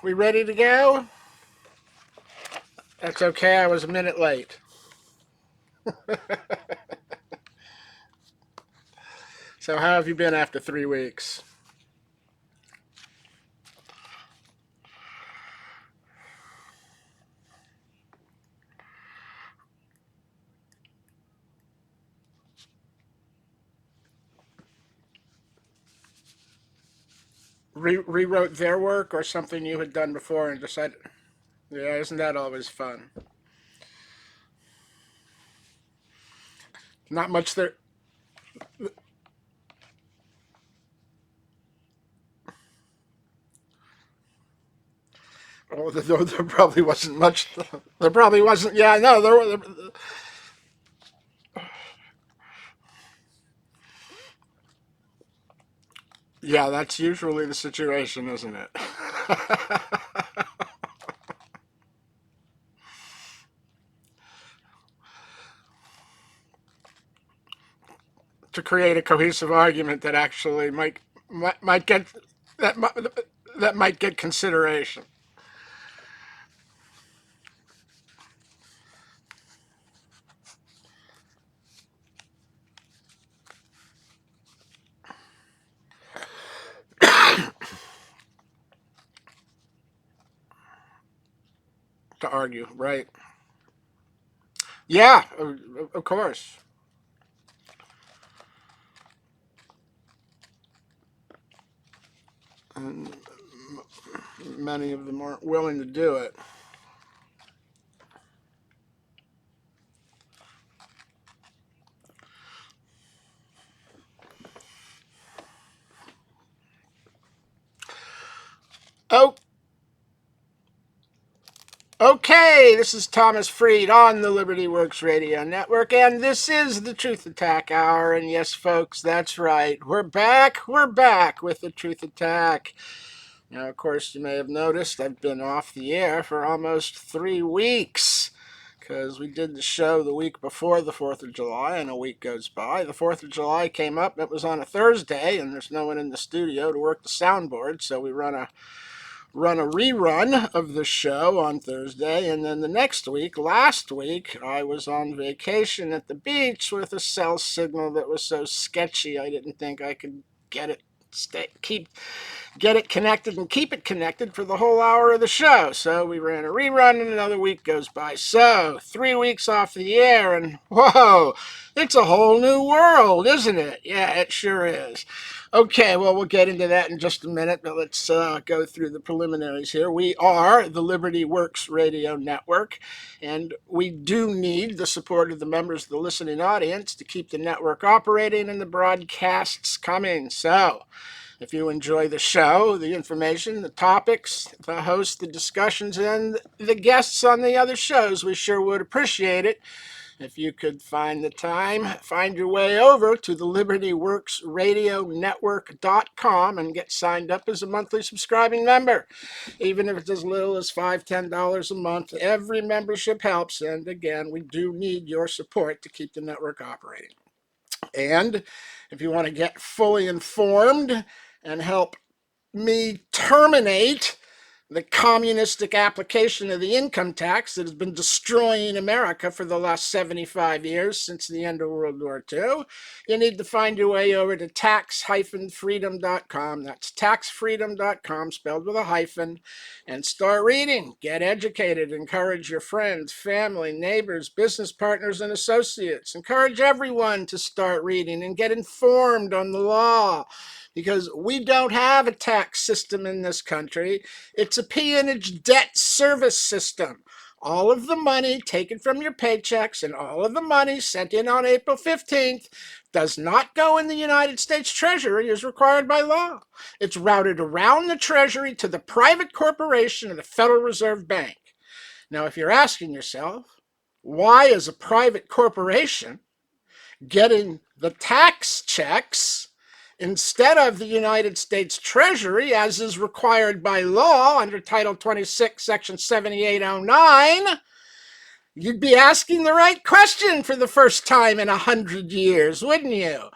We ready to go? That's okay. I was a minute late. So, how have you been after 3 weeks? Rewrote their work or something you had done before and decided, yeah, isn't that always fun? Not much there. Oh, there probably wasn't much. There probably wasn't. Yeah, no, there. Yeah, that's usually the situation, isn't it? To create a cohesive argument that actually might get that might, that might get consideration. To argue, right? Yeah, of course. And many of them aren't willing to do it. Oh, okay. This is Thomas Freed on the Liberty Works Radio Network, and this is the Truth Attack Hour. And yes, folks, that's right. We're back. We're back with the Truth Attack. Now, of course, you may have noticed I've been off the air for almost 3 weeks because we did the show the week before the 4th of July, and a week goes by. The 4th of July came up, it was on a Thursday, and there's no one in the studio to work the soundboard, so we run a rerun of the show on Thursday, and then the next week, last week, I was on vacation at the beach with a cell signal that was so sketchy I didn't think I could get it get it connected and keep it connected for the whole hour of the show. So we ran a rerun and another week goes by. So 3 weeks off the air and whoa, it's a whole new world, isn't it? Yeah, it sure is. Okay, well, we'll get into that in just a minute, but let's go through the preliminaries here. We are the Liberty Works Radio Network, and we do need the support of the members of the listening audience to keep the network operating and the broadcasts coming. So, if you enjoy the show, the information, the topics, the host, the discussions, and the guests on the other shows, we sure would appreciate it if you could find the time, find your way over to the LibertyWorksRadioNetwork.com and get signed up as a monthly subscribing member. Even if it's as little as $5, $10 a month, every membership helps. And again, we do need your support to keep the network operating. And if you want to get fully informed and help me terminate the communistic application of the income tax that has been destroying America for the last 75 years since the end of World War II, you need to find your way over to tax-freedom.com. That's taxfreedom.com, spelled with a hyphen, and start reading. Get educated. Encourage your friends, family, neighbors, business partners, and associates. Encourage everyone to start reading and get informed on the law, because we don't have a tax system in this country. It's a peonage debt service system. All of the money taken from your paychecks and all of the money sent in on April 15th does not go in the United States Treasury as required by law. It's routed around the Treasury to the private corporation of the Federal Reserve Bank. Now, if you're asking yourself, why is a private corporation getting the tax checks instead of the United States Treasury, as is required by law under Title 26, Section 7809, you'd be asking the right question for the first time in 100 years, wouldn't you?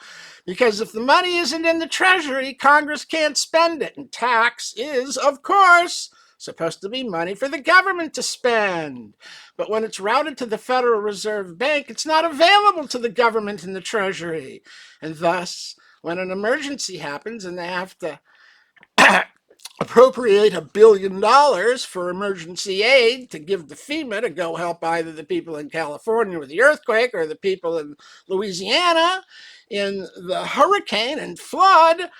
Because if the money isn't in the Treasury, Congress can't spend it. And tax is, of course, Supposed to be money for the government to spend. But when it's routed to the Federal Reserve Bank, it's not available to the government and the Treasury. And thus, when an emergency happens and they have to appropriate $1 billion for emergency aid to give to FEMA to go help either the people in California with the earthquake or the people in Louisiana in the hurricane and flood.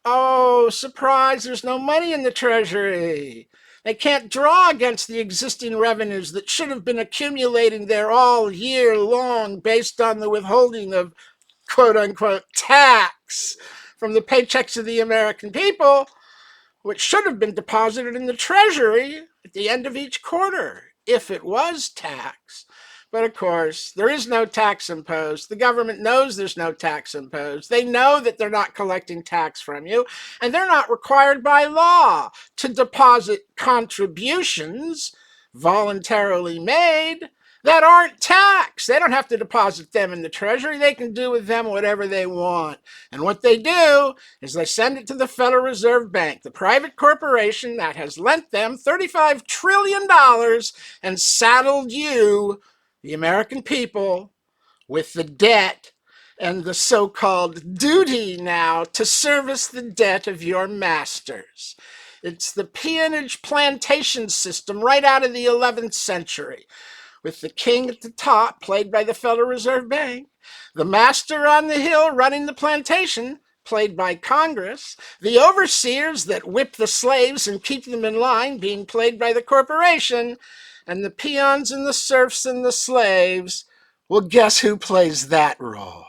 Oh, surprise, there's no money in the Treasury. They can't draw against the existing revenues that should have been accumulating there all year long based on the withholding of quote unquote tax from the paychecks of the American people, which should have been deposited in the Treasury at the end of each quarter, if it was tax. But of course, there is no tax imposed. The government knows there's no tax imposed. They know that they're not collecting tax from you, and they're not required by law to deposit contributions voluntarily made that aren't taxed. They don't have to deposit them in the Treasury. They can do with them whatever they want. And what they do is they send it to the Federal Reserve Bank, the private corporation that has lent them $35 trillion and saddled you, the American people, with the debt and the so-called duty now to service the debt of your masters. It's the peonage plantation system right out of the 11th century, with the king at the top, played by the Federal Reserve Bank, the master on the hill running the plantation, played by Congress, the overseers that whip the slaves and keep them in line, being played by the corporation, and the peons and the serfs and the slaves. Well, guess who plays that role?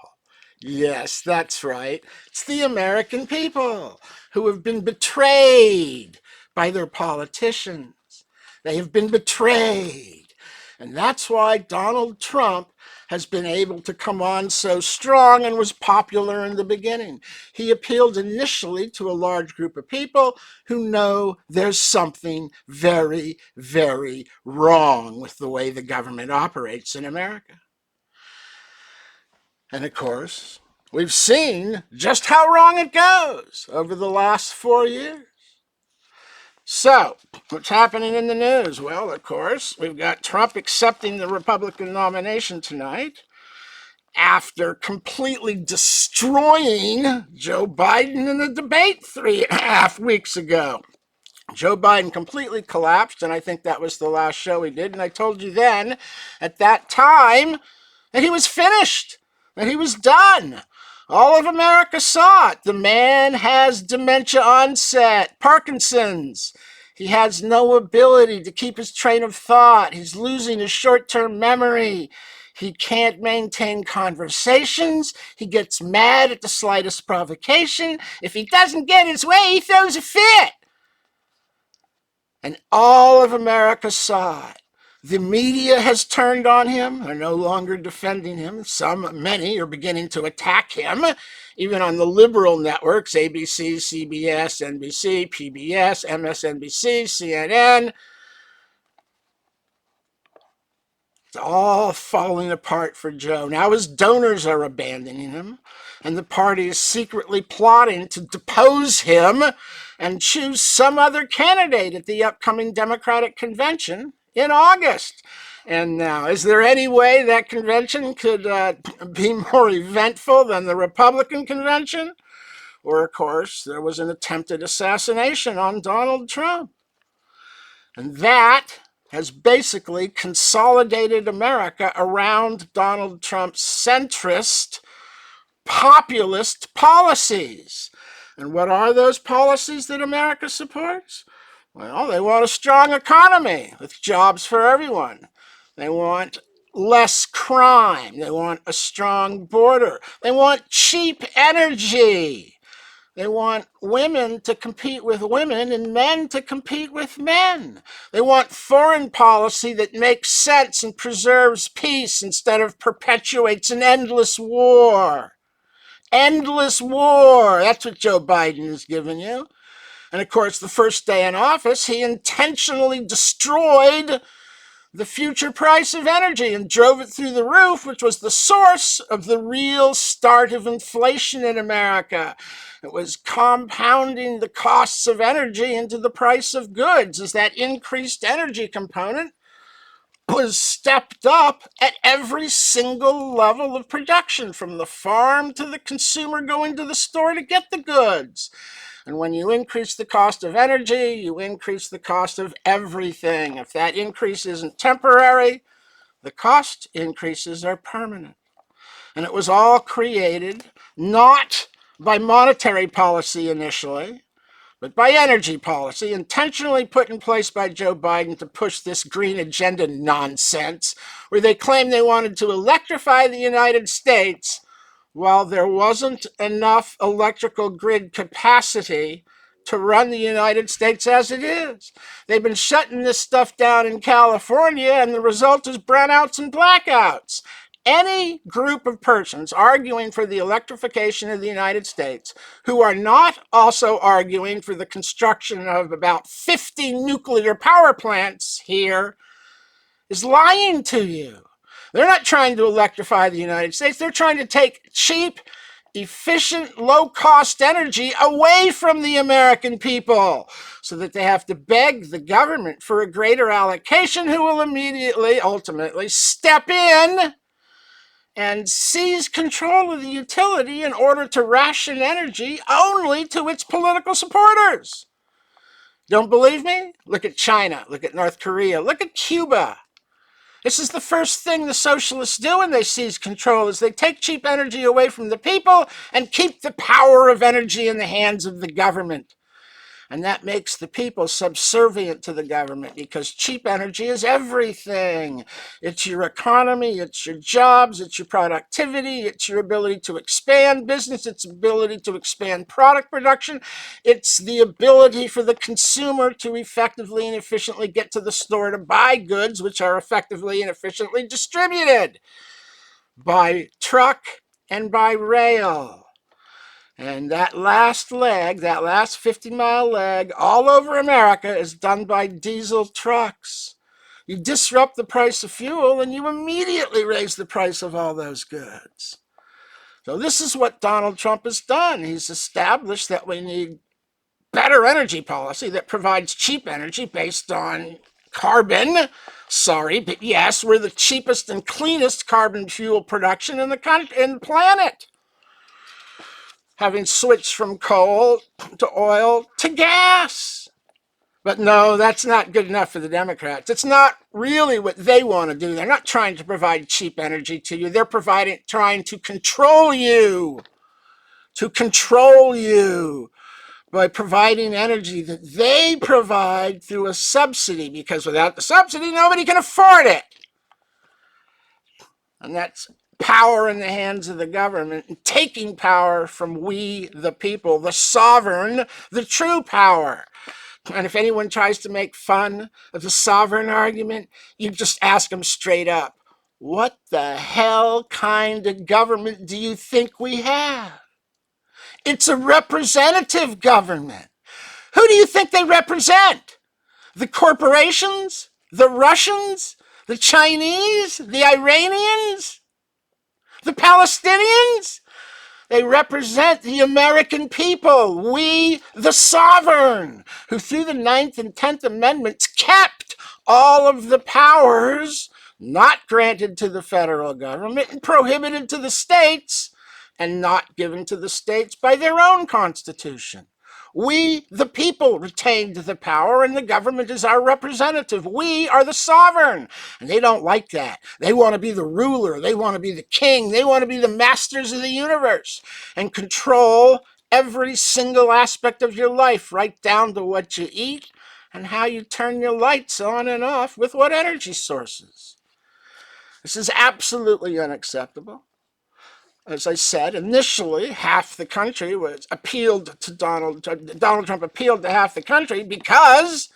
Yes, that's right. It's the American people who have been betrayed by their politicians. They have been betrayed. And that's why Donald Trump has been able to come on so strong and was popular in the beginning. He appealed initially to a large group of people who know there's something very, very wrong with the way the government operates in America. And of course, we've seen just how wrong it goes over the last 4 years. So, what's happening in the news? Well, of course, we've got Trump accepting the Republican nomination tonight after completely destroying Joe Biden in the debate 3.5 weeks ago. Joe Biden completely collapsed, and I think that was the last show he did. And I told you then, at that time, that he was finished, that he was done. All of America saw it. The man has dementia onset, Parkinson's. He has no ability to keep his train of thought. He's losing his short-term memory. He can't maintain conversations. He gets mad at the slightest provocation. If he doesn't get his way, he throws a fit. And all of America saw it. The media has turned on him. They're no longer defending him. Many are beginning to attack him, even on the liberal networks, ABC, CBS, NBC, PBS, MSNBC, CNN. It's all falling apart for Joe. Now his donors are abandoning him, and the party is secretly plotting to depose him and choose some other candidate at the upcoming Democratic convention in August. And now, is there any way that convention could be more eventful than the Republican convention? Or, of course, there was an attempted assassination on Donald Trump. And that has basically consolidated America around Donald Trump's centrist, populist policies. And what are those policies that America supports? Well, they want a strong economy with jobs for everyone. They want less crime. They want a strong border. They want cheap energy. They want women to compete with women and men to compete with men. They want foreign policy that makes sense and preserves peace instead of perpetuates an endless war. Endless war. That's what Joe Biden has given you. And of course, the first day in office, he intentionally destroyed the future price of energy and drove it through the roof, which was the source of the real start of inflation in America. It was compounding the costs of energy into the price of goods as that increased energy component was stepped up at every single level of production, from the farm to the consumer going to the store to get the goods. And when you increase the cost of energy, you increase the cost of everything. If that increase isn't temporary, the cost increases are permanent. And it was all created not by monetary policy initially, but by energy policy, intentionally put in place by Joe Biden to push this green agenda nonsense, where they claim they wanted to electrify the United States while there wasn't enough electrical grid capacity to run the United States as it is. They've been shutting this stuff down in California, and the result is brownouts and blackouts. Any group of persons arguing for the electrification of the United States who are not also arguing for the construction of about 50 nuclear power plants here is lying to you. They're not trying to electrify the United States. They're trying to take cheap, efficient, low-cost energy away from the American people so that they have to beg the government for a greater allocation, who will immediately, ultimately, step in and seize control of the utility in order to ration energy only to its political supporters. Don't believe me? Look at China. Look at North Korea. Look at Cuba. This is the first thing the socialists do when they seize control, is they take cheap energy away from the people and keep the power of energy in the hands of the government. And that makes the people subservient to the government, because cheap energy is everything. It's your economy, it's your jobs, it's your productivity, it's your ability to expand business, it's ability to expand product production, it's the ability for the consumer to effectively and efficiently get to the store to buy goods, which are effectively and efficiently distributed by truck and by rail. And that last leg, that last 50-mile leg all over America is done by diesel trucks. You disrupt the price of fuel and you immediately raise the price of all those goods. So this is what Donald Trump has done. He's established that we need better energy policy that provides cheap energy based on carbon. Sorry, but yes, we're the cheapest and cleanest carbon fuel production in the planet, having switched from coal to oil to gas. But no, that's not good enough for the Democrats. It's not really what they want to do. They're not trying to provide cheap energy to you. They're trying to control you. To control you by providing energy that they provide through a subsidy, because without the subsidy, nobody can afford it. And that's power in the hands of the government, and taking power from we, the people, the sovereign, the true power. And if anyone tries to make fun of the sovereign argument, you just ask them straight up, what the hell kind of government do you think we have? It's a representative government. Who do you think they represent? The corporations? The Russians? The Chinese? The Iranians? The Palestinians? They represent the American people, we, the sovereign, who through the 9th and 10th Amendments kept all of the powers not granted to the federal government and prohibited to the states, and not given to the states by their own constitution. We, the people, retained the power, and the government is our representative. We are the sovereign. And they don't like that. They want to be the ruler. They want to be the king. They want to be the masters of the universe and control every single aspect of your life, right down to what you eat and how you turn your lights on and off with what energy sources. This is absolutely unacceptable. As I said, initially, half the country was appealed to Donald Trump appealed to half the country because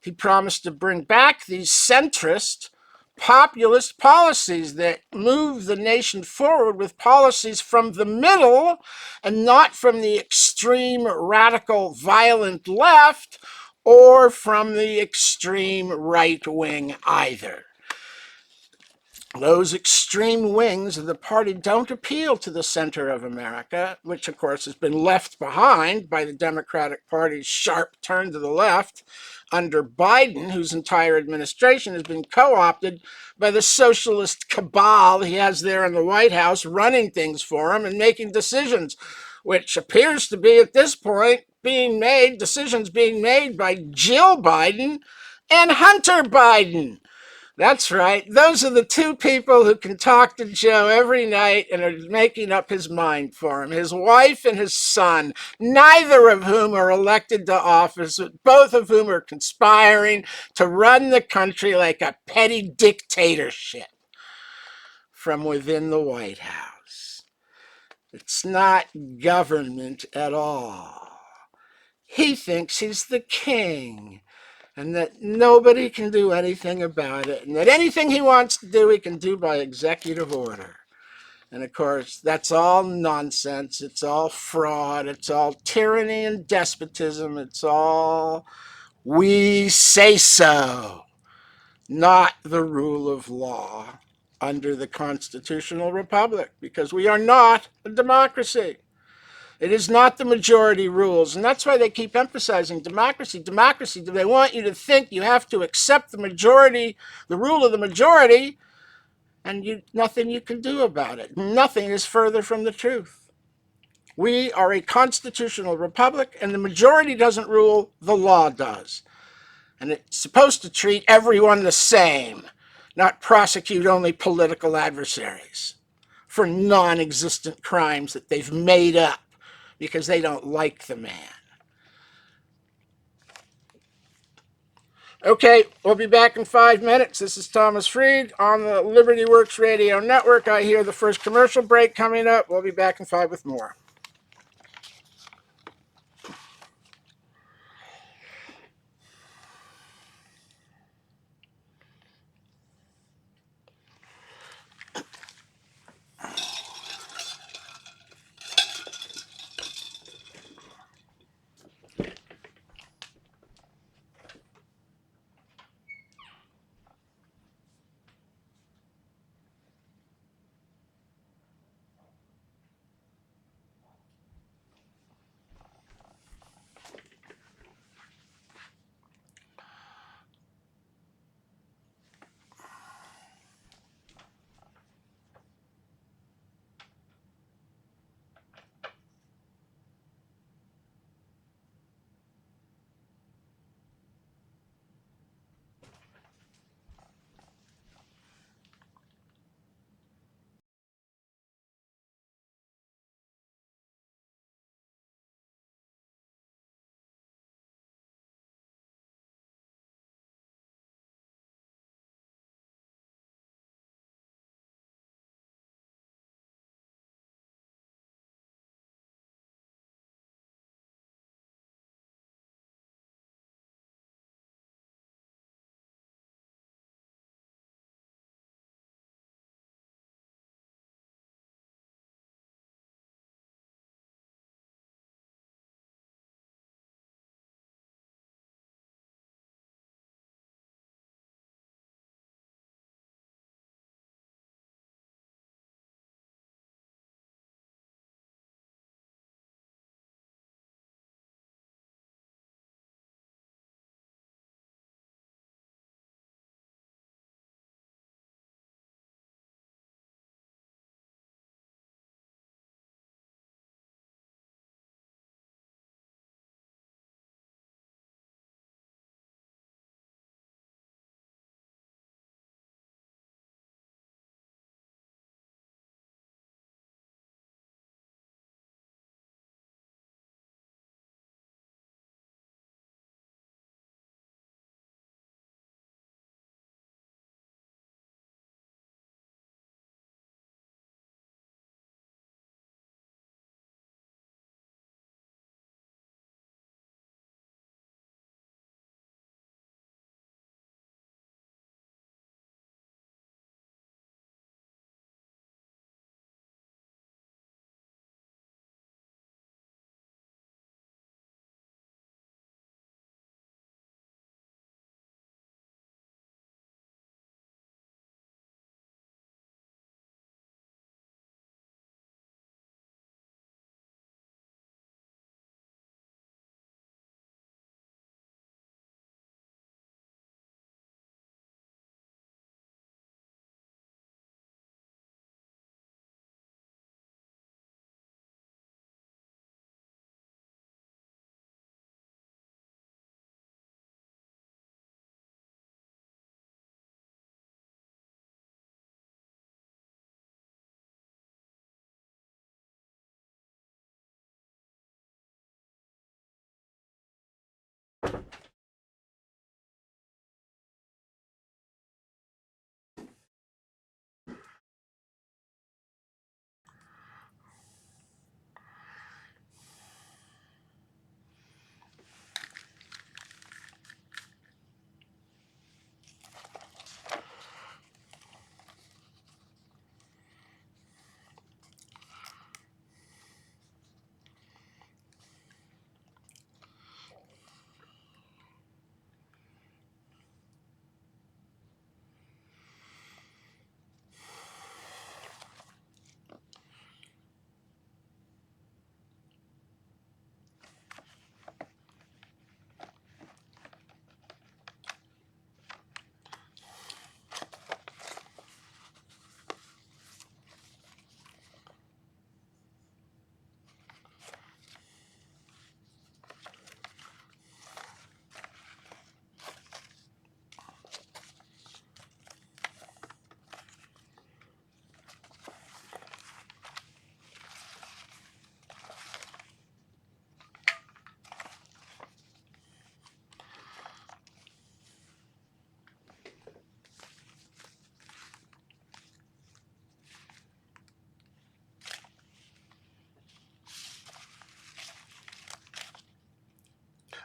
he promised to bring back these centrist, populist policies that move the nation forward with policies from the middle and not from the extreme, radical, violent left or from the extreme right wing either. those extreme wings of the party don't appeal to the center of America, which of course has been left behind by the Democratic Party's sharp turn to the left under Biden, whose entire administration has been co-opted by the socialist cabal he has there in the White House, running things for him and making decisions, which appears to be at this point decisions being made by Jill Biden and Hunter Biden. That's right. Those are the two people who can talk to Joe every night and are making up his mind for him. His wife and his son, neither of whom are elected to office, but both of whom are conspiring to run the country like a petty dictatorship from within the White House. It's not government at all. He thinks he's the king, and that nobody can do anything about it, and that anything he wants to do, he can do by executive order. And of course, that's all nonsense. It's all fraud. It's all tyranny and despotism. It's all we say so, not the rule of law under the constitutional republic, because we are not a democracy. It is not the majority rules. And that's why they keep emphasizing democracy, democracy. They want you to think you have to accept the majority, the rule of the majority, and nothing you can do about it. Nothing is further from the truth. We are a constitutional republic, and the majority doesn't rule, the law does. And it's supposed to treat everyone the same, not prosecute only political adversaries for non-existent crimes that they've made up because they don't like the man. Okay, we'll be back in 5 minutes. This is Thomas Freed on the Liberty Works Radio Network. I hear the first commercial break coming up. We'll be back in 5 with more.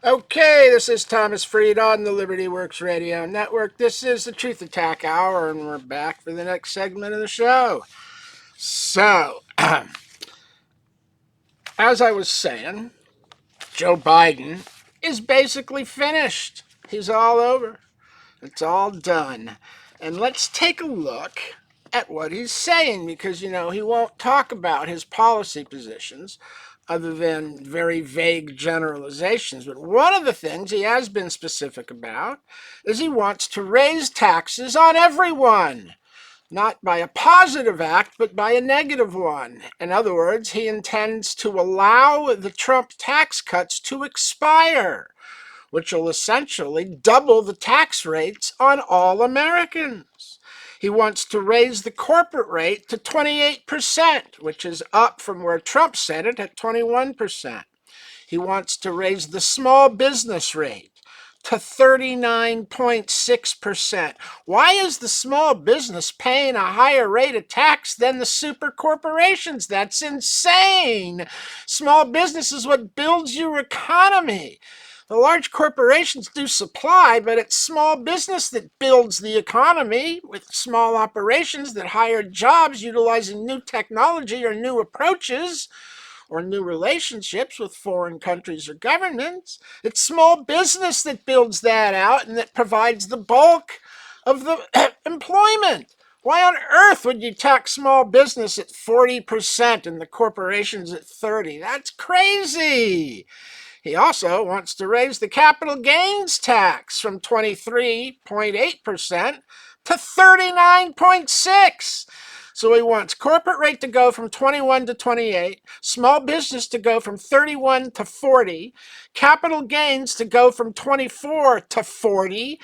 Okay, this is Thomas Freed on the Liberty Works Radio Network. This is the Truth Attack Hour, and we're back for the next segment of the show. So, as I was saying, Joe Biden is basically finished. He's all over. It's all done. And let's take a look at what he's saying, because, he won't talk about his policy positions other than very vague generalizations. But one of the things he has been specific about is he wants to raise taxes on everyone, not by a positive act, but by a negative one. In other words, he intends to allow the Trump tax cuts to expire, which will essentially double the tax rates on all Americans. He wants to raise the corporate rate to 28%, which is up from where Trump set it at 21%. He wants to raise the small business rate to 39.6%. Why is the small business paying a higher rate of tax than the super corporations? That's insane. Small business is what builds your economy. The large corporations do supply, but it's small business that builds the economy with small operations that hire jobs utilizing new technology or new approaches or new relationships with foreign countries or governments. It's small business that builds that out and that provides the bulk of the employment. Why on earth would you tax small business at 40% and the corporations at 30%? That's crazy. He also wants to raise the capital gains tax from 23.8% to 39.6%. So he wants corporate rate to go from 21 to 28, small business to go from 31 to 40, capital gains to go from 24 to 40,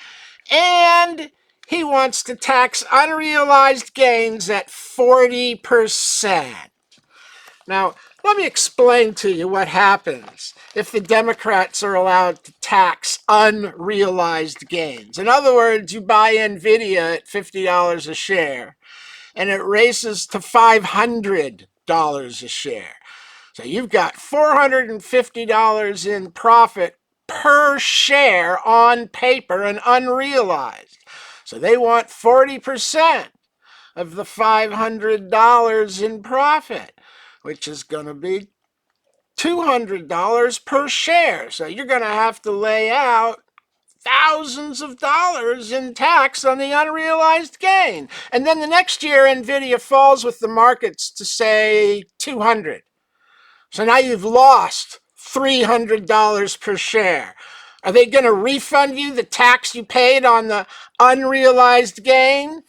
and he wants to tax unrealized gains at 40%. Now, let me explain to you what happens if the Democrats are allowed to tax unrealized gains. In other words, you buy NVIDIA at $50 a share, and it races to $500 a share. So you've got $450 in profit per share on paper and unrealized. So they want 40% of the $500 in profit, which is going to be $200 per share. So you're going to have to lay out thousands of dollars in tax on the unrealized gain. And then the next year, NVIDIA falls with the markets to, say, 200. So now you've lost $300 per share. Are they going to refund you the tax you paid on the unrealized gain?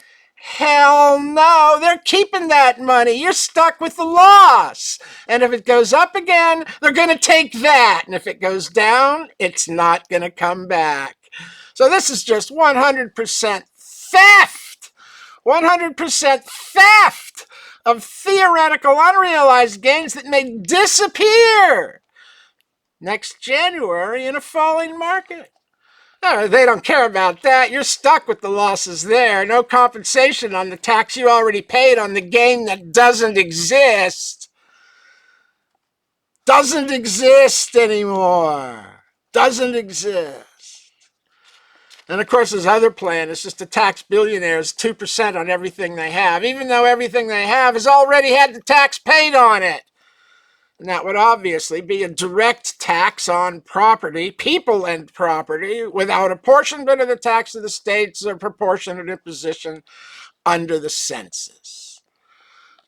Hell no, they're keeping that money. You're stuck with the loss. And if it goes up again, they're going to take that. And if it goes down, it's not going to come back. So this is just 100% theft. 100% theft of theoretical unrealized gains that may disappear next January in a falling market. No, they don't care about that. You're stuck with the losses there. No compensation on the tax you already paid on the gain that doesn't exist. Doesn't exist anymore. Doesn't exist. And of course, his other plan is just to tax billionaires 2% on everything they have, even though everything they have has already had the tax paid on it. And that would obviously be a direct tax on property, people and property, without apportionment of the tax of the states or proportionate imposition under the census.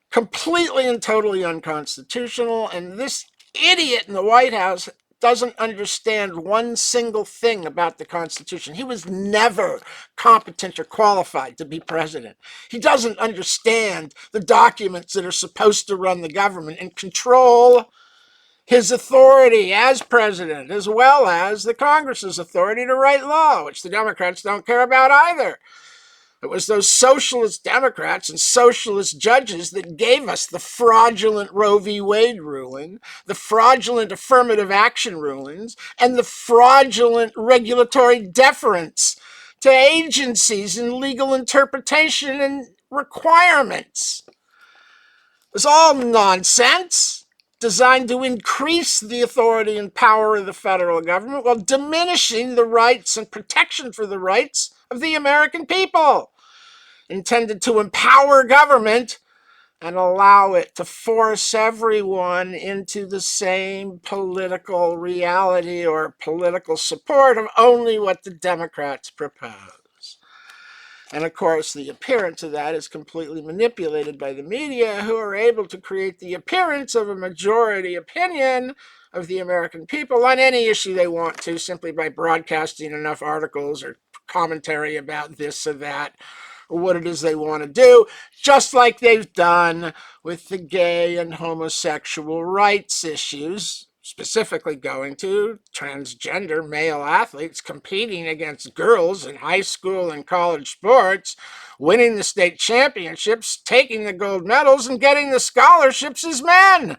Completely and totally unconstitutional, and this idiot in the White House doesn't understand one single thing about the Constitution. He was never competent or qualified to be president. He doesn't understand the documents that are supposed to run the government and control his authority as president, as well as the Congress's authority to write law, which the Democrats don't care about either. It was those socialist Democrats and socialist judges that gave us the fraudulent Roe v. Wade ruling, the fraudulent affirmative action rulings, and the fraudulent regulatory deference to agencies in legal interpretation and requirements. It was all nonsense. designed to increase the authority and power of the federal government while diminishing the rights and protection for the rights of the American people, intended to empower government and allow it to force everyone into the same political reality or political support of only what the Democrats propose. And of course, the appearance of that is completely manipulated by the media, who are able to create the appearance of a majority opinion of the American people on any issue they want to, simply by broadcasting enough articles or commentary about this or that, or what it is they want to do, just like they've done with the gay and homosexual rights issues, specifically going to transgender male athletes competing against girls in high school and college sports, winning the state championships, taking the gold medals, and getting the scholarships as men,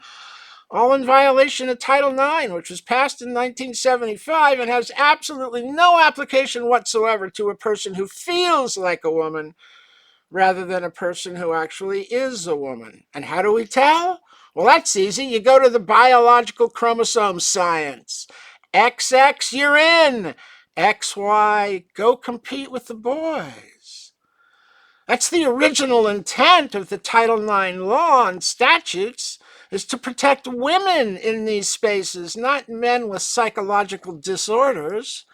all in violation of Title IX, which was passed in 1975 and has absolutely no application whatsoever to a person who feels like a woman rather than a person who actually is a woman. And how do we tell? Well, that's easy. You go to the biological chromosome science. XX, you're in. XY, go compete with the boys. That's the original intent of the Title IX law and statutes, is to protect women in these spaces, not men with psychological disorders.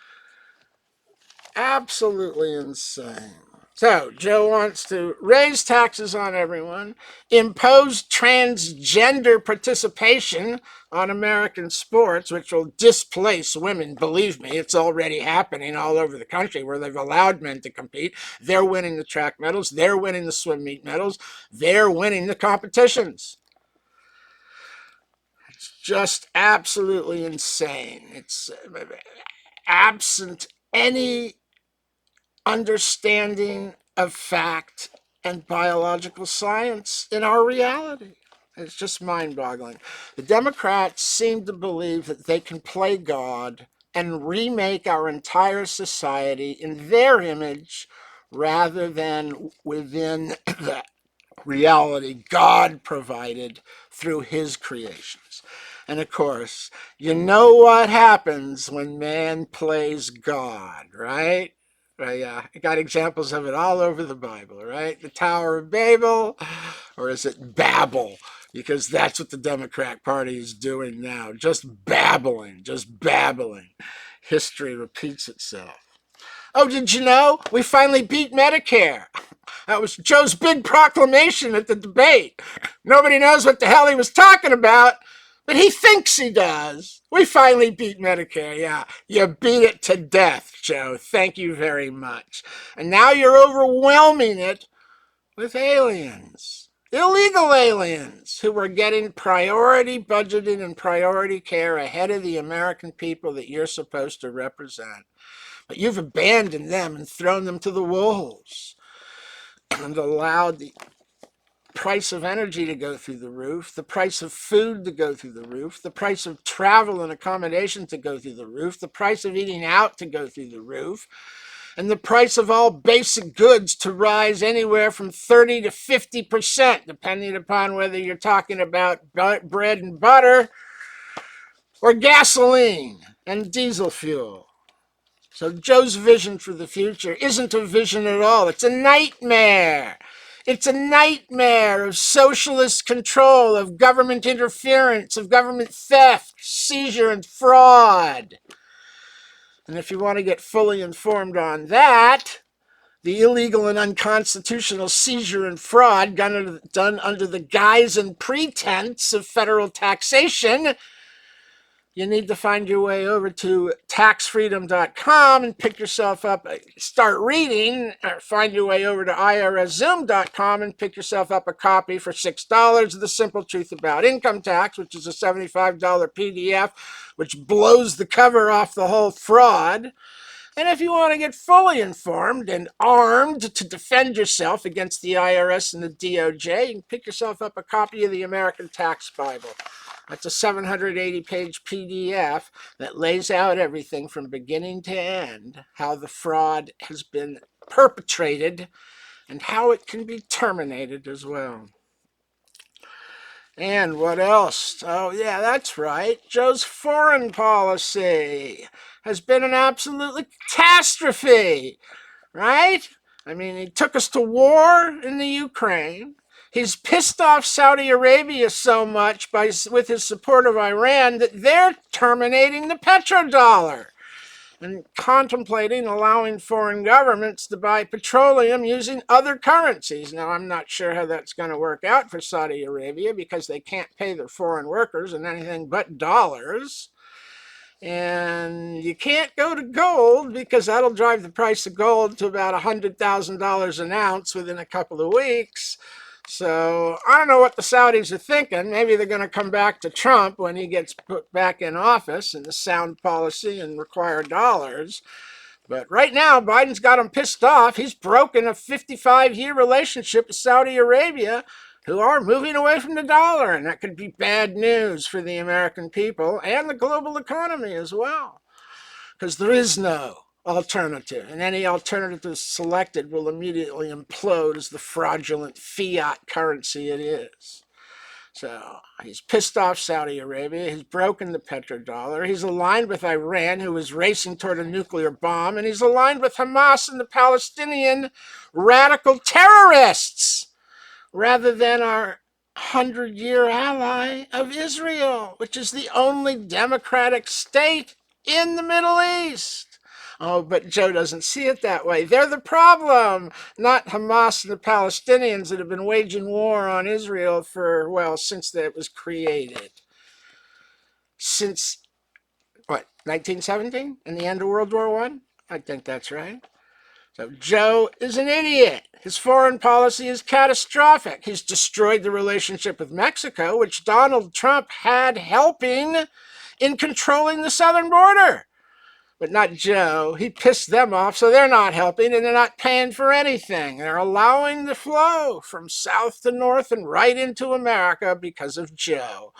Absolutely insane. So, Joe wants to raise taxes on everyone, impose transgender participation on American sports, which will displace women. Believe me, it's already happening all over the country where they've allowed men to compete. They're winning the track medals, they're winning the swim meet medals, they're winning the competitions. It's just absolutely insane. It's absent any understanding of fact and biological science in our reality. It's just mind-boggling. The Democrats seem to believe that they can play God and remake our entire society in their image rather than within the reality God provided through his creations. And of course, you know what happens when man plays God, right? I got examples of it all over the Bible, right? The Tower of Babel, or is it Babel? Because that's what the Democrat Party is doing now. Just babbling, just babbling. History repeats itself. Oh, did you know? We finally beat Medicare. That was Joe's big proclamation at the debate. Nobody knows what the hell he was talking about, but he thinks he does. We finally beat Medicare. Yeah, you beat it to death, Joe. Thank you very much. And now you're overwhelming it with aliens. Illegal aliens who are getting priority budgeting and priority care ahead of the American people that you're supposed to represent. But you've abandoned them and thrown them to the wolves and allowed the price of energy to go through the roof, the price of food to go through the roof, the price of travel and accommodation to go through the roof, the price of eating out to go through the roof, and the price of all basic goods to rise anywhere from 30 to 50%, depending upon whether you're talking about bread and butter or gasoline and diesel fuel. So Joe's vision for the future isn't a vision at all. It's a nightmare. It's a nightmare of socialist control, of government interference, of government theft, seizure, and fraud. And if you want to get fully informed on that, the illegal and unconstitutional seizure and fraud done under the guise and pretense of federal taxation, you need to find your way over to taxfreedom.com and pick yourself up, start reading, or find your way over to irszoom.com and pick yourself up a copy for $6 of The Simple Truth About Income Tax, which is a $75 PDF, which blows the cover off the whole fraud. And if you want to get fully informed and armed to defend yourself against the IRS and the DOJ, you can pick yourself up a copy of the American Tax Bible. That's a 780-page PDF that lays out everything from beginning to end, how the fraud has been perpetrated and how it can be terminated as well. And what else? Oh, yeah, that's right. Joe's foreign policy has been an absolute catastrophe, right? I mean, he took us to war in the Ukraine. He's pissed off Saudi Arabia so much with his support of Iran that they're terminating the petrodollar and contemplating allowing foreign governments to buy petroleum using other currencies. Now, I'm not sure how that's going to work out for Saudi Arabia because they can't pay their foreign workers in anything but dollars. And you can't go to gold because that'll drive the price of gold to about $100,000 an ounce within a couple of weeks. So I don't know what the Saudis are thinking. Maybe they're going to come back to Trump when he gets put back in office and the sound policy and require dollars. But right now, Biden's got him pissed off. He's broken a 55-year relationship with Saudi Arabia, who are moving away from the dollar. And that could be bad news for the American people and the global economy as well. Because there is no alternative. And any alternative selected will immediately implode as the fraudulent fiat currency it is. So he's pissed off Saudi Arabia. He's broken the petrodollar. He's aligned with Iran, who is racing toward a nuclear bomb. And he's aligned with Hamas and the Palestinian radical terrorists rather than our 100-year ally of Israel, which is the only democratic state in the Middle East. Oh, but Joe doesn't see it that way. They're the problem, not Hamas and the Palestinians that have been waging war on Israel for, well, since it was created. Since, what, 1917? And the end of World War I? I think that's right. So Joe is an idiot. His foreign policy is catastrophic. He's destroyed the relationship with Mexico, which Donald Trump had helping in controlling the southern border. But not Joe. He pissed them off, so they're not helping and they're not paying for anything. They're allowing the flow from south to north and right into America because of Joe,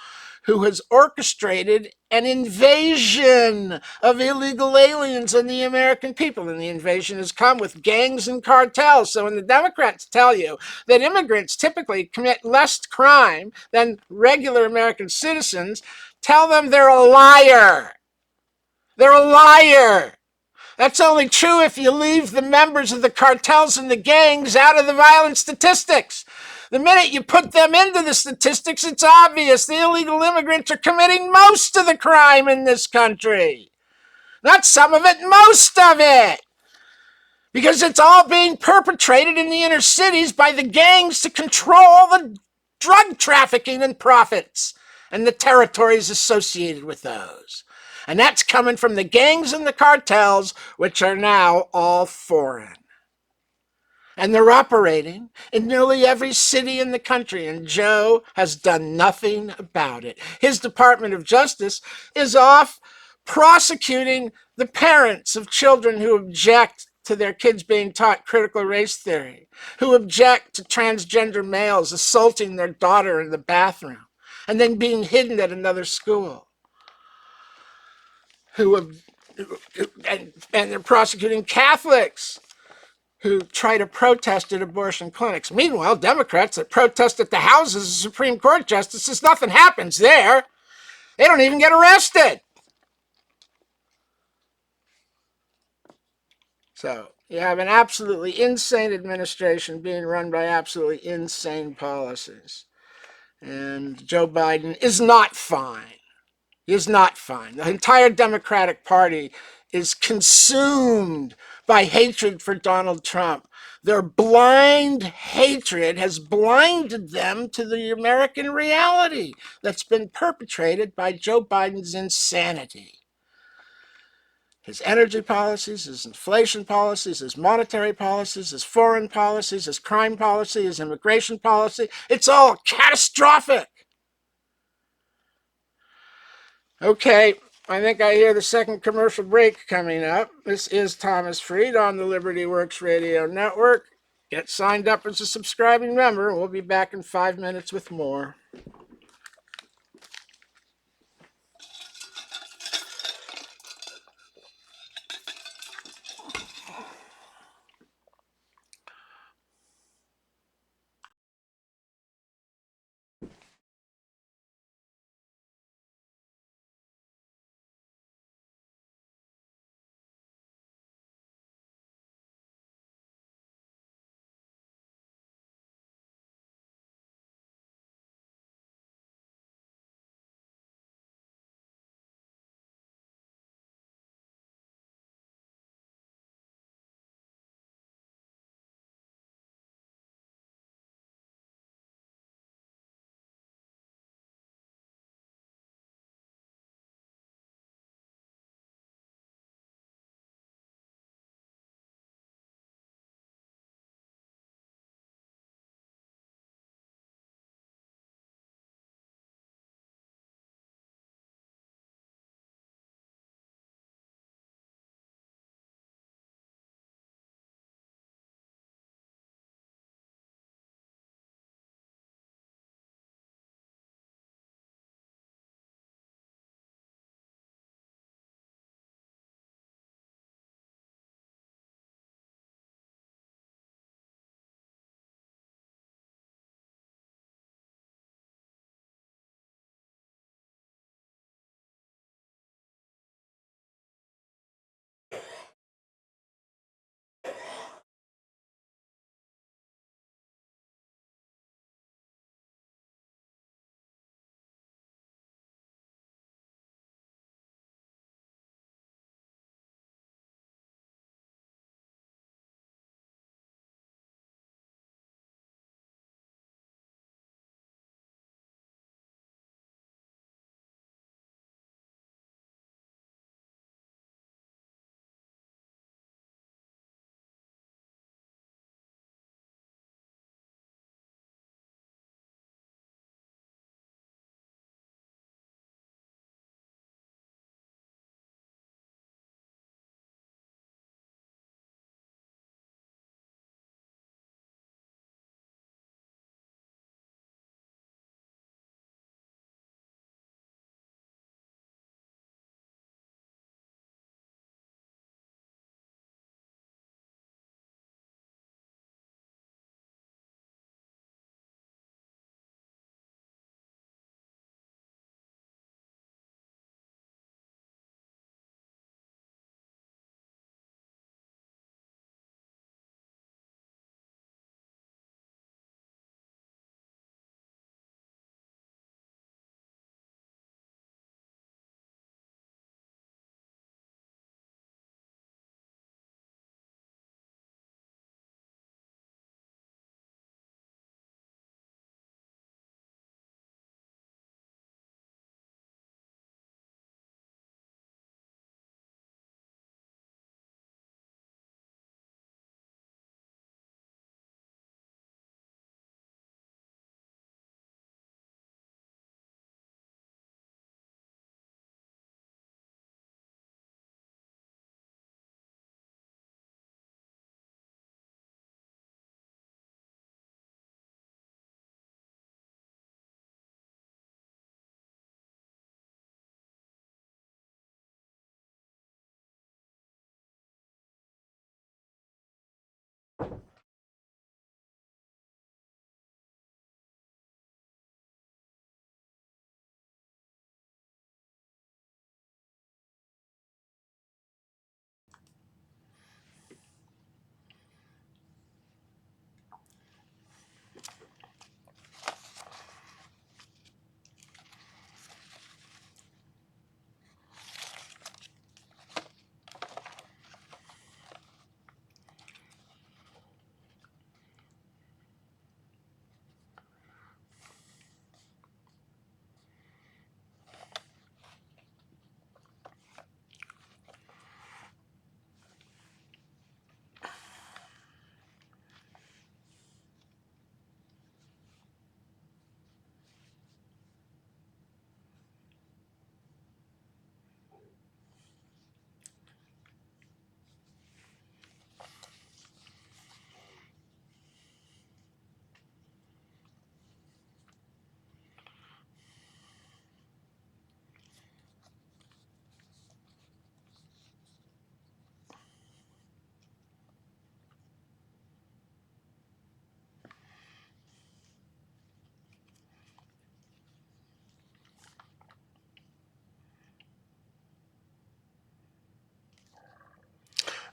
who has orchestrated an invasion of illegal aliens on the American people. And the invasion has come with gangs and cartels. So when the Democrats tell you that immigrants typically commit less crime than regular American citizens, tell them they're a liar. They're a liar. That's only true if you leave the members of the cartels and the gangs out of the violent statistics. The minute you put them into the statistics, it's obvious the illegal immigrants are committing most of the crime in this country. Not some of it, most of it. Because it's all being perpetrated in the inner cities by the gangs to control the drug trafficking and profits and the territories associated with those. And that's coming from the gangs and the cartels, which are now all foreign. And they're operating in nearly every city in the country, and Joe has done nothing about it. His Department of Justice is off prosecuting the parents of children who object to their kids being taught critical race theory, who object to transgender males assaulting their daughter in the bathroom and then being hidden at another school. And they're prosecuting Catholics who try to protest at abortion clinics. Meanwhile, Democrats that protest at the houses of Supreme Court justices, nothing happens there. They don't even get arrested. So you have an absolutely insane administration being run by absolutely insane policies. And Joe Biden is not fine. He is not fine. The entire Democratic Party is consumed by hatred for Donald Trump. Their blind hatred has blinded them to the American reality that's been perpetrated by Joe Biden's insanity. His energy policies, his inflation policies, his monetary policies, his foreign policies, his crime policy, his immigration policy, it's all catastrophic. Okay, I think I hear the second commercial break coming up. This is Thomas Freed on the Liberty Works Radio Network. Get signed up as a subscribing member. We'll be back in 5 minutes with more.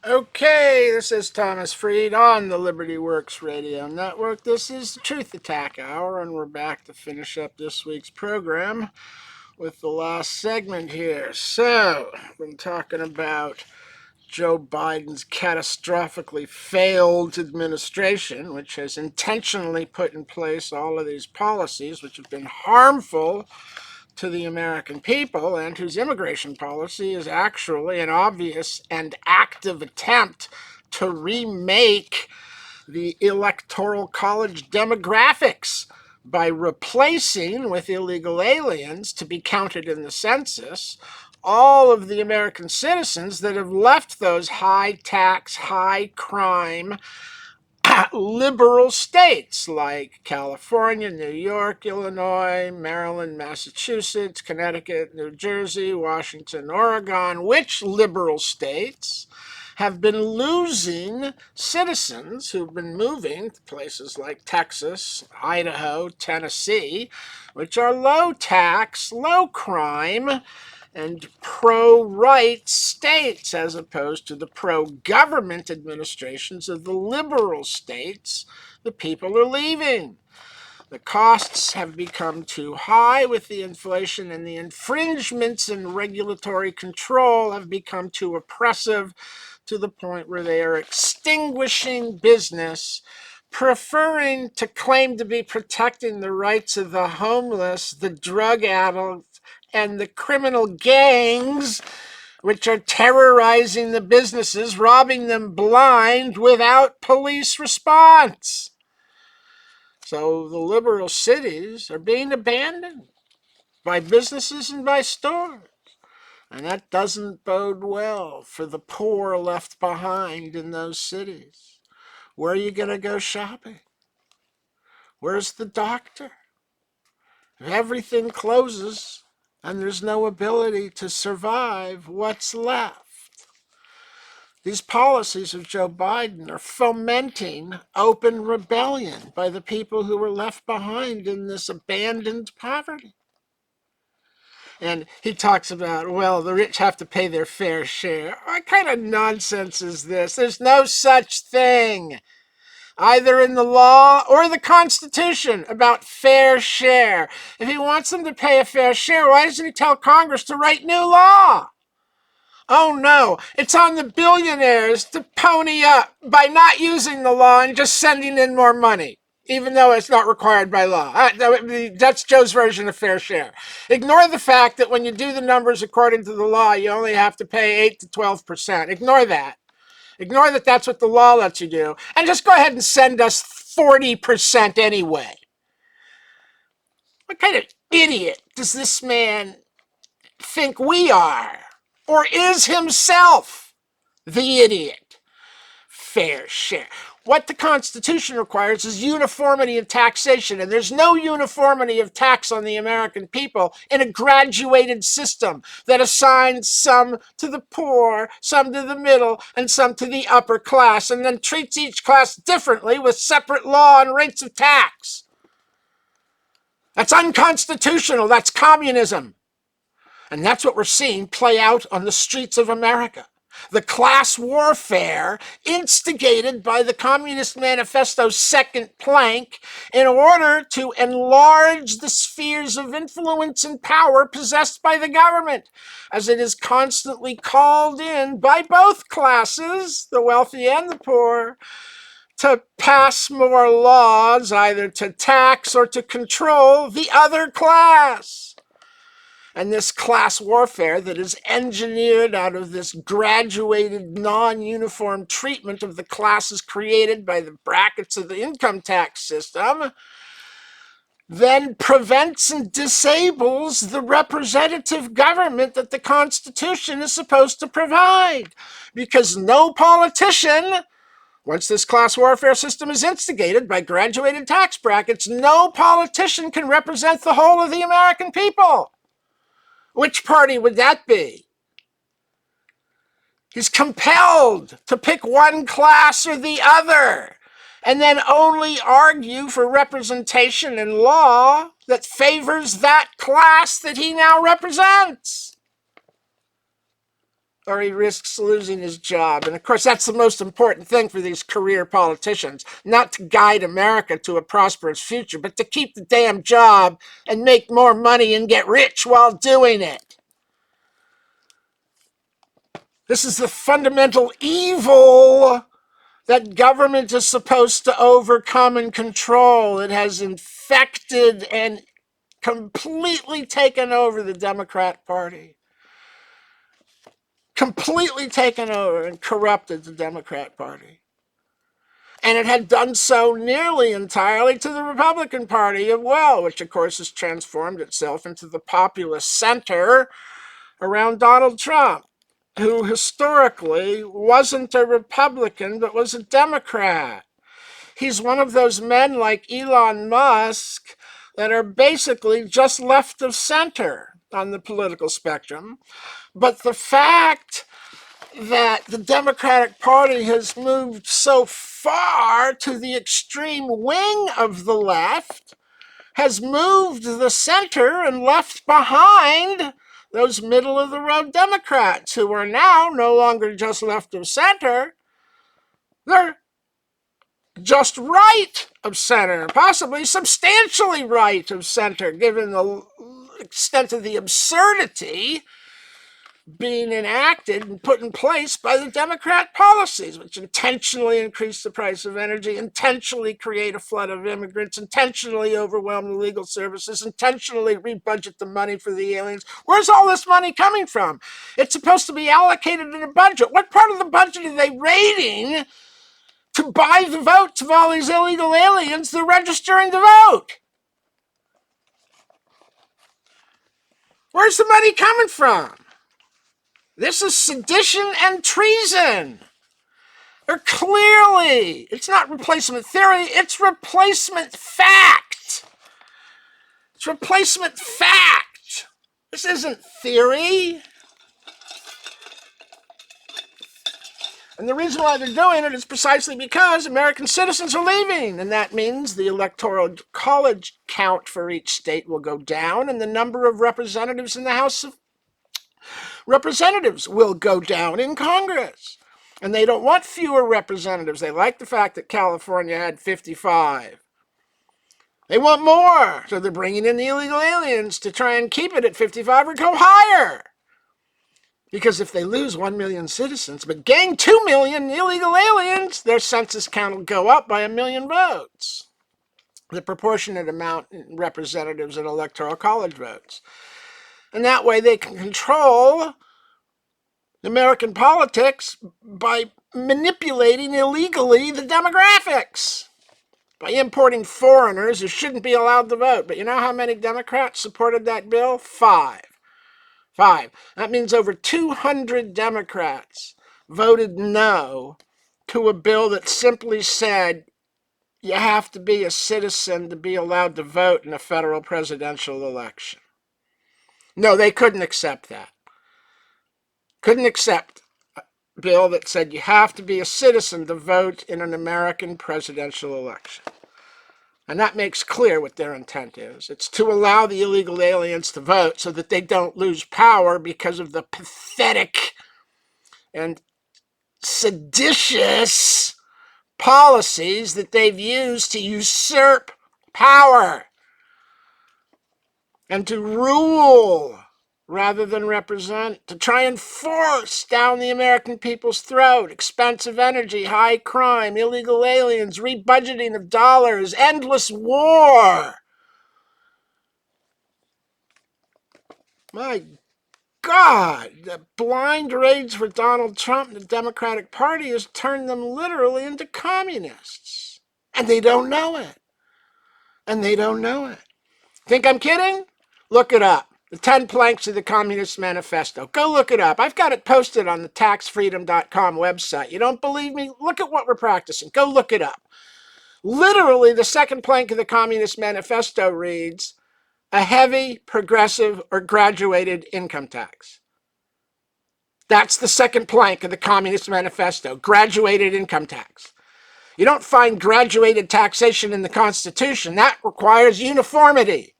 Okay, this is Thomas Freed on the Liberty Works Radio Network. This is the Truth Attack Hour, and we're back to finish up this week's program with the last segment here. So, we've been talking about Joe Biden's catastrophically failed administration, which has intentionally put in place all of these policies which have been harmful to the American people, and whose immigration policy is actually an obvious and active attempt to remake the Electoral College demographics by replacing with illegal aliens to be counted in the census all of the American citizens that have left those high tax, high crime, liberal states like California, New York, Illinois, Maryland, Massachusetts, Connecticut, New Jersey, Washington, Oregon, which liberal states have been losing citizens who've been moving to places like Texas, Idaho, Tennessee, which are low tax, low crime, and pro-right states, as opposed to the pro-government administrations of the liberal states. The people are leaving. The costs have become too high with the inflation, and the infringements in regulatory control have become too oppressive to the point where they are extinguishing business, preferring to claim to be protecting the rights of the homeless, the drug addicts, and the criminal gangs which are terrorizing the businesses, robbing them blind without police response. So the liberal cities are being abandoned by businesses and by stores. And that doesn't bode well for the poor left behind in those cities. Where are you going to go shopping? Where's the doctor? If everything closes and there's no ability to survive, what's left? These policies of Joe Biden are fomenting open rebellion by the people who were left behind in this abandoned poverty. And he talks about, well, the rich have to pay their fair share. What kind of nonsense is this? There's no such thing, either in the law or the Constitution, about fair share. If he wants them to pay a fair share, why doesn't he tell Congress to write new law? Oh no, it's on the billionaires to pony up by not using the law and just sending in more money, even though it's not required by law. That's Joe's version of fair share. Ignore the fact that when you do the numbers according to the law, you only have to pay 8 to 12%. Ignore that. Ignore that that's what the law lets you do. And just go ahead and send us 40% anyway. What kind of idiot does this man think we are? Or is himself the idiot? Fair share. What the Constitution requires is uniformity of taxation, and there's no uniformity of tax on the American people in a graduated system that assigns some to the poor, some to the middle, and some to the upper class, and then treats each class differently with separate law and rates of tax. That's unconstitutional. That's communism. And that's what we're seeing play out on the streets of America. The class warfare instigated by the Communist Manifesto's second plank in order to enlarge the spheres of influence and power possessed by the government, as it is constantly called in by both classes, the wealthy and the poor, to pass more laws, either to tax or to control the other class. And this class warfare that is engineered out of this graduated, non-uniform treatment of the classes created by the brackets of the income tax system then prevents and disables the representative government that the Constitution is supposed to provide. Because no politician, once this class warfare system is instigated by graduated tax brackets, no politician can represent the whole of the American people. Which party would that be? He's compelled to pick one class or the other, and then only argue for representation in law that favors that class that he now represents. or he risks losing his job. And of course, that's the most important thing for these career politicians, not to guide America to a prosperous future, but to keep the damn job and make more money and get rich while doing it. This is the fundamental evil that government is supposed to overcome and control. It has infected and completely taken over the Democrat Party. Completely taken over and corrupted the Democrat Party. And it had done so nearly entirely to the Republican Party as well, which of course has transformed itself into the populist center around Donald Trump, who historically wasn't a Republican but was a Democrat. He's one of those men like Elon Musk that are basically just left of center on the political spectrum. But the fact that the Democratic Party has moved so far to the extreme wing of the left has moved the center and left behind those middle-of-the-road Democrats who are now no longer just left of center. They're just right of center, possibly substantially right of center, given the extent of the absurdity being enacted and put in place by the Democrat policies, which intentionally increase the price of energy, intentionally create a flood of immigrants, intentionally overwhelm the legal services, intentionally rebudget the money for the aliens. Where's all this money coming from? It's supposed to be allocated in a budget. What part of the budget are they raiding to buy the votes of all these illegal aliens that are registering to vote? Where's the money coming from? This is sedition and treason. They're clearly, it's not replacement theory, it's replacement fact. It's replacement fact. This isn't theory. And the reason why they're doing it is precisely because American citizens are leaving. And that means the electoral college count for each state will go down and the number of representatives in the House of Representatives will go down in Congress. And they don't want fewer representatives. They like the fact that California had 55. They want more. So they're bringing in the illegal aliens to try and keep it at 55 or go higher. Because if they lose 1 million citizens but gain 2 million illegal aliens, their census count will go up by 1 million votes. The proportionate amount in representatives and electoral college votes. And that way they can control American politics by manipulating illegally the demographics. By importing foreigners who shouldn't be allowed to vote. But you know how many Democrats supported that bill? 5. That means over 200 Democrats voted no to a bill that simply said you have to be a citizen to be allowed to vote in a federal presidential election. No, they couldn't accept that. Couldn't accept a bill that said you have to be a citizen to vote in an American presidential election. And that makes clear what their intent is. It's to allow the illegal aliens to vote so that they don't lose power because of the pathetic and seditious policies that they've used to usurp power and to rule rather than represent, to try and force down the American people's throat expensive energy, high crime, illegal aliens, rebudgeting of dollars, endless war. My God, the blind rage for Donald Trump and the Democratic Party has turned them literally into communists. And they don't know it. And they don't know it. Think I'm kidding? Look it up. The 10 Planks of the Communist Manifesto. Go look it up. I've got it posted on the taxfreedom.com website. You don't believe me? Look at what we're practicing. Go look it up. Literally, the second plank of the Communist Manifesto reads, a heavy, progressive, or graduated income tax. That's the second plank of the Communist Manifesto, graduated income tax. You don't find graduated taxation in the Constitution. That requires uniformity.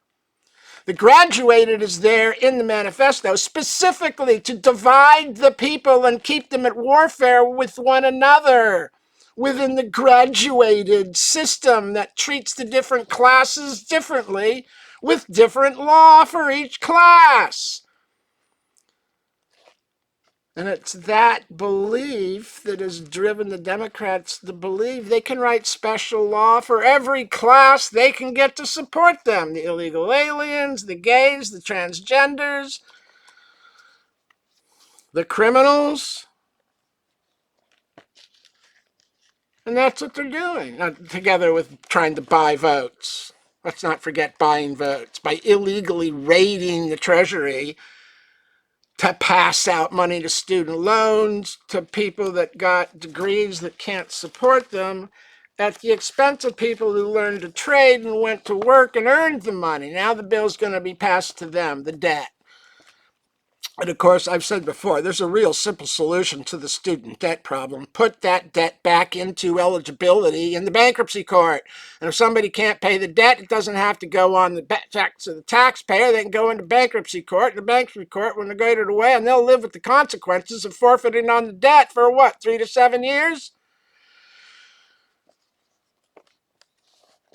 The graduated is there in the manifesto specifically to divide the people and keep them at warfare with one another within the graduated system that treats the different classes differently with different law for each class. And it's that belief that has driven the Democrats to believe they can write special law for every class they can get to support them. The illegal aliens, the gays, the transgenders, the criminals. And that's what they're doing, together with trying to buy votes. Let's not forget buying votes by illegally raiding the Treasury to pass out money to student loans to people that got degrees that can't support them at the expense of people who learned to trade and went to work and earned the money. Now the bill's going to be passed to them, the debt. And of course, I've said before, there's a real simple solution to the student debt problem. Put that debt back into eligibility in the bankruptcy court. And if somebody can't pay the debt, it doesn't have to go on the tax of the taxpayer. They can go into bankruptcy court. The bankruptcy court will negotiate it away, and they'll live with the consequences of forfeiting on the debt for what, 3 to 7 years?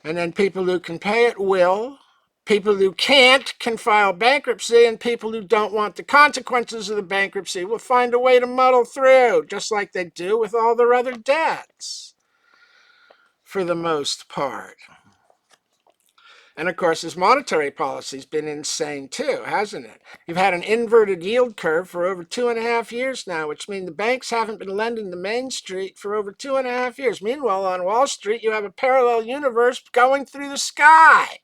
And then people who can pay it will. People who can't can file bankruptcy, and people who don't want the consequences of the bankruptcy will find a way to muddle through, just like they do with all their other debts, for the most part. And of course, his monetary policy's been insane too, hasn't it? You've had an inverted yield curve for over 2.5 years now, which means the banks haven't been lending to Main Street for over 2.5 years. Meanwhile, on Wall Street, you have a parallel universe going through the sky,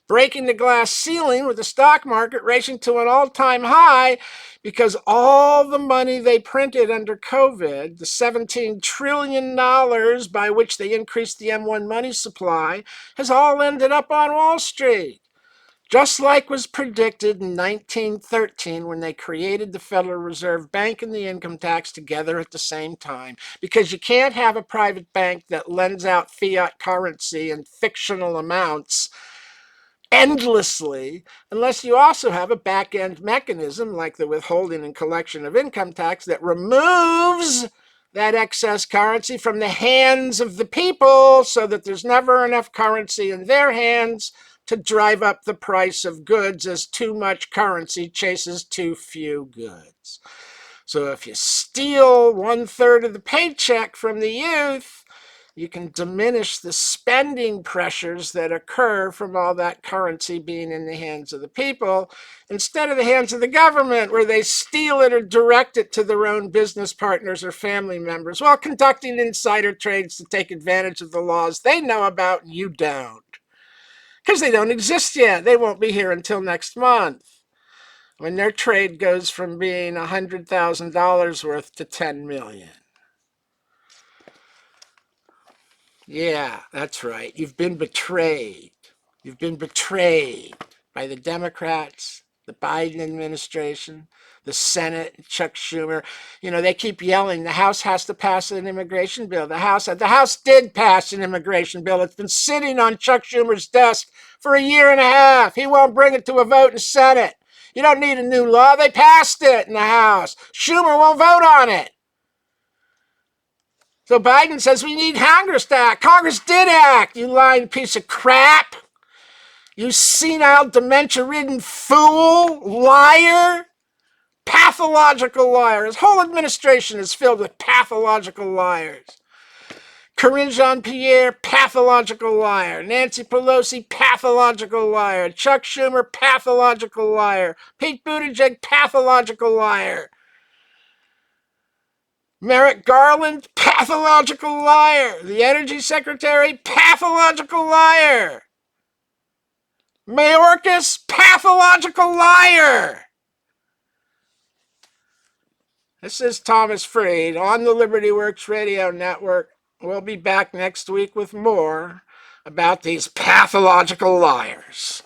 breaking the glass ceiling with the stock market racing to an all-time high because all the money they printed under COVID, the $17 trillion by which they increased the M1 money supply, has all ended up on Wall Street. Just like was predicted in 1913 when they created the Federal Reserve Bank and the income tax together at the same time. Because you can't have a private bank that lends out fiat currency in fictional amounts endlessly, unless you also have a back-end mechanism like the withholding and collection of income tax that removes that excess currency from the hands of the people so that there's never enough currency in their hands to drive up the price of goods as too much currency chases too few goods. So if you steal 1/3 of the paycheck from the youth, you can diminish the spending pressures that occur from all that currency being in the hands of the people instead of the hands of the government, where they steal it or direct it to their own business partners or family members while conducting insider trades to take advantage of the laws they know about and you don't. Because they don't exist yet. They won't be here until next month, when their trade goes from being $100,000 worth to $10 million. Yeah, that's right. You've been betrayed. You've been betrayed by the Democrats, the Biden administration, the Senate, Chuck Schumer. You know, they keep yelling, the House has to pass an immigration bill. The House did pass an immigration bill. It's been sitting on Chuck Schumer's desk for 1.5 years. He won't bring it to a vote in the Senate. You don't need a new law. They passed it in the House. Schumer won't vote on it. So Biden says we need Congress to act. Congress did act, you lying piece of crap. You senile, dementia-ridden fool, liar, pathological liar. His whole administration is filled with pathological liars. Karine Jean-Pierre, pathological liar. Nancy Pelosi, pathological liar. Chuck Schumer, pathological liar. Pete Buttigieg, pathological liar. Merrick Garland, pathological liar. The Energy Secretary, pathological liar. Mayorkas, pathological liar. This is Thomas Freed on the Liberty Works Radio Network. We'll be back next week with more about these pathological liars.